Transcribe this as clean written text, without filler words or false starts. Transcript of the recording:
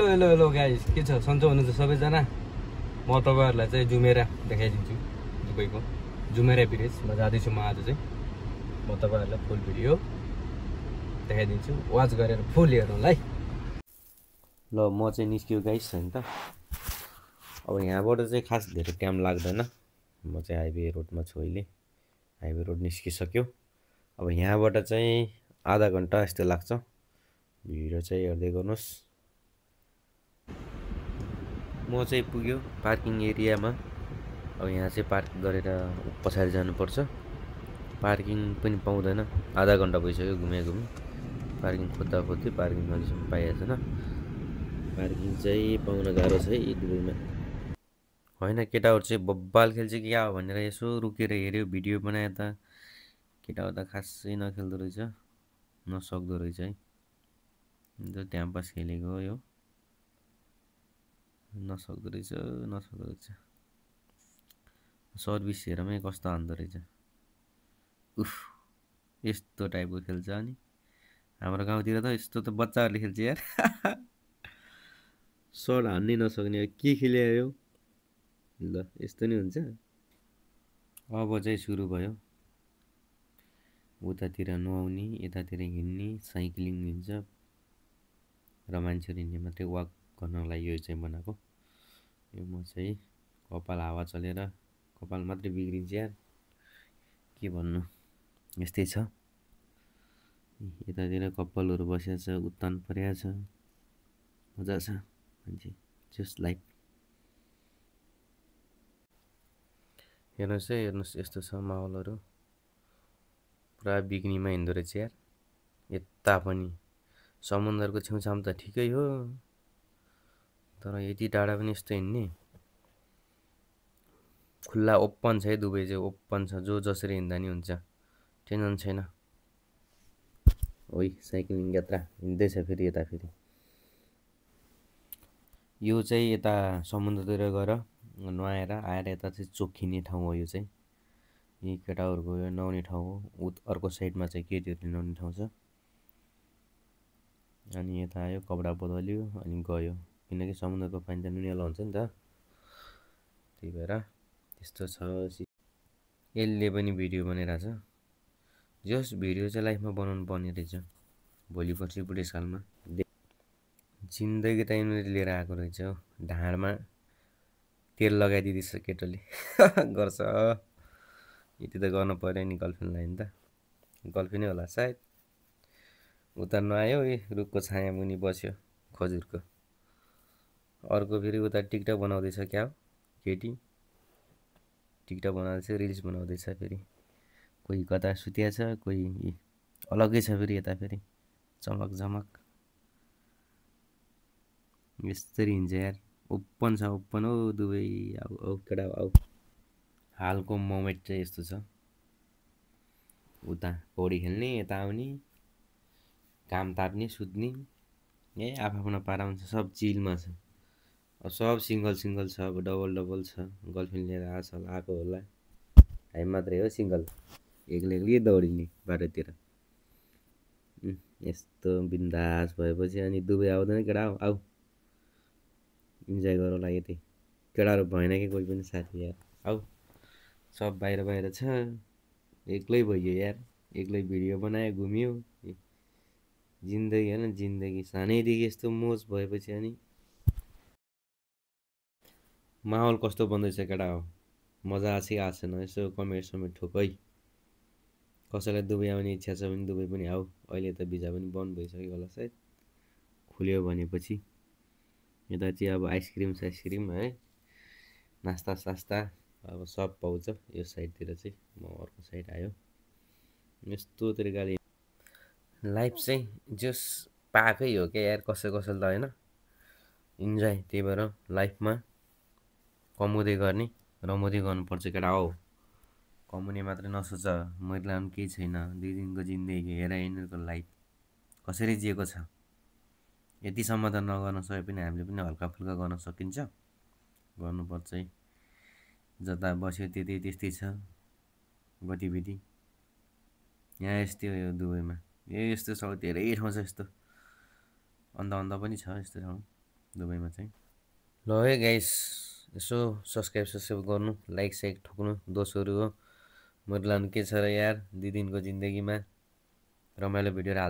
Hello guys, के छ सन्चो हुनुहुन्छ सबैजना। म तपाईहरुलाई चाहिँ जुमेरा देखाइदिन्छु। दुबईको जुमेरा ब्रिजमा जाँदैछु म आज चाहिँ। म तपाईहरुलाई फुल भिडियो देखाइदिन्छु, वाच गरेर फुल हेर्नुलाई। ल म चाहिँ निस्कियो गाइस हैन त। अब यहाँबाट चाहिँ खास धेरै टाइम लाग्दैन। म चाहिँ हाइवे रोडमा छु अहिले। हाइवे रोड निस्किसक्यो। अब यहाँबाट चाहिँ आधा घण्टा जस्तो लाग्छ। भिडियो चाहिँ हेर्दै गर्नुस्। म चाहिँ पुग्यो पार्किङ एरियामा। अब यहाँ चाहिँ पार्क गरेर पछाडि जानुपर्छ। पार्किङ पनि पाउँदैन। आधा घण्टा भइसक्यो घुमे पार्किङ खोज्दा खोज्दै पार्किङ अहिलेसम्म पाइएको छैन। पार्किङ चाहिँ पाउन गाह्रो छ है दुबईमा। होइन केटाहरू चाहिँ बब्बाल खेल्छ कि क्या हो भनेर यसो रुकेर हेऱ्यो, भिडियो बनायो त केटाहरू त खासै नखेल्दो रहेछ, नसक्दो रहेछ है। टाइम पास खेलेको हो यो, नसक्दो रहेछ। सर्भिस हेरमै कस्तो हान्दो रहेछ। उफ, यस्तो टाइपको खेल्छ। अनि हाम्रो गाउँतिर त यस्तो त बच्चाहरूले खेल्छ यार। सर्ट हान्नै नसक्ने के खेल्यो यो। ल यस्तो नि हुन्छ। अब चाहिँ सुरु भयो। उतातिर नुहाउने, यतातिर हिँड्ने, साइक्लिङ हुन्छ र मान्छेहरू हिँड्ने मात्रै वाक गर्नलाई यो चाहिँ बनाएको। यो म चाहिँ कपाल हावा चलेर कपाल मात्रै बिग्रिन्छ यार, के भन्नु, यस्तै छ। यतातिर कपालहरू बसेको छ, उत्तान परेको छ, मजा छ मान्छे जस्ट लाइक। हेर्नुहोस् यस्तो छ माहौलहरू। पुरा बिग्नीमा हिँड्दो रहेछ यार। यता पनि समुद्रको छेउछाउमा त ठिकै हो, तर यति टाढा पनि यस्तो हिँड्ने। खुल्ला ओपन छ है दुबई चाहिँ, ओपन छ, जो जसरी हिँड्दा नि हुन्छ, टेन्सन छैन। ओइ साइक्लिङ यात्रा हिँड्दैछ फेरि यता। फेरि यो चाहिँ यता समुद्रतिर गएर नुहाएर आएर यता चाहिँ चोखिने ठाउँ हो यो चाहिँ। यी केटाहरूको यो नुहाउने ठाउँ हो। अर्को साइडमा चाहिँ केटीहरूले नुहाउने ठाउँ छ। अनि यता आयो, कपडा बदल्यो अनि गयो, किनकि समुद्रको पानी त नुनिलो हुन्छ नि त, त्यही भएर त्यस्तो छ। यसले पनि भिडियो बनाइरहेछ। जस भिडियो चाहिँ लाइफमा बनाउनु पर्ने रहेछ, भोलि पर्सि बुढेसकालमा। जिन्दगी त यिनीहरूले लिएर आएको रहेछ हौ। ढाडमा तेल लगाइदिँदैछ केटोले। गर्छ यति त गर्नु पऱ्यो नि गर्लफ्रेन्डलाई नि त। गर्लफ्रेन्डै होला सायद। उता नआयो, रुखको छाया मुनि बस्यो खजुरको। अर्को फेरि उता टिकटक बनाउँदैछ क्या हो, केटी टिकटक बनाउँदैछ, रिल्स बनाउँदैछ। फेरि कोही कता सुतिया छ, कोही अलग्गै छ फेरि यता। फेरि चमक झमक यसरी हिँड्छ यार। ओपन छ, ओपन हो दुबई। आऊ केटा आऊ। हालको मोमेन्ट चाहिँ यस्तो छ। उता पौडी खेल्ने, यता आउने, काम ताप्ने, सुत्ने, आफ्नो पारा हुन्छ। सब चिलमा छ। अब सब सिङ्गल छ, अब डबल छ। गर्लफ्रेन्ड लिएर आएको होला। हामी मात्रै हो सिङ्गल, एक्लै दौडिने बाटोतिर। यस्तो बिन्दास भएपछि अनि दुबई आउँदैन केटा, आऊ इन्जोय गरौँला यतै। केटाहरू भएन कि कोही पनि साथी यार, आऊ। सब बाहिर छ, एक्लै भइयो यार। एक्लै भिडियो बनायो, घुम्यो। जिन्दगी होइन जिन्दगी, सानैदेखि यस्तो मोज भएपछि अनि माहौल कस्तो बन्दैछ केटा हो, मजा आछ कि आएको छैन, यसो कमेन्ट ठोकै। कसैलाई दुबई आउने इच्छा छ भने दुबई पनि आऊ। अहिले त भिजा पनि बन्द भइसक्यो होला सायद, खुल्यो भनेपछि। यता चाहिँ अब आइसक्रिम है, नास्ता अब सब पाउँछ यो साइडतिर चाहिँ। म अर्को साइड आयो, यस्तो तरिकाले लाइफ चाहिँ जस पाएकै हो क्या यार। कसैले त होइन, इन्जोय। त्यही भएर लाइफमा कमाउँदै गर्ने, रमाउँदै गर्नुपर्छ केटा हो। कमाउने मात्रै नसोच, मेरो पनि केही छैन, 2 दिनको जिन्दगी हेर यिनीहरूको लाइफ कसरी जिएको छ। यतिसम्म त नगर्न सके पनि हामीले पनि हल्का फुल्का गर्न सकिन्छ, गर्नुपर्छ है। जता बस्यो त्यस्तै छ गतिविधि। यहाँ यस्तै हो यो दुबईमा। यस्तो छ, धेरै ठाउँ छ यस्तो। अन्त पनि छ यस्तो ठाउँ। दुबईमा चाहिँ। ल है गाइस, यसो सब्सक्राइब गर्नु, लाइक साइक ठोक्नु, दोषहरू हो। मेरो लानु के छ र यार, 2 दिनको जिन्दगीमा रमाइलो भिडियोहरू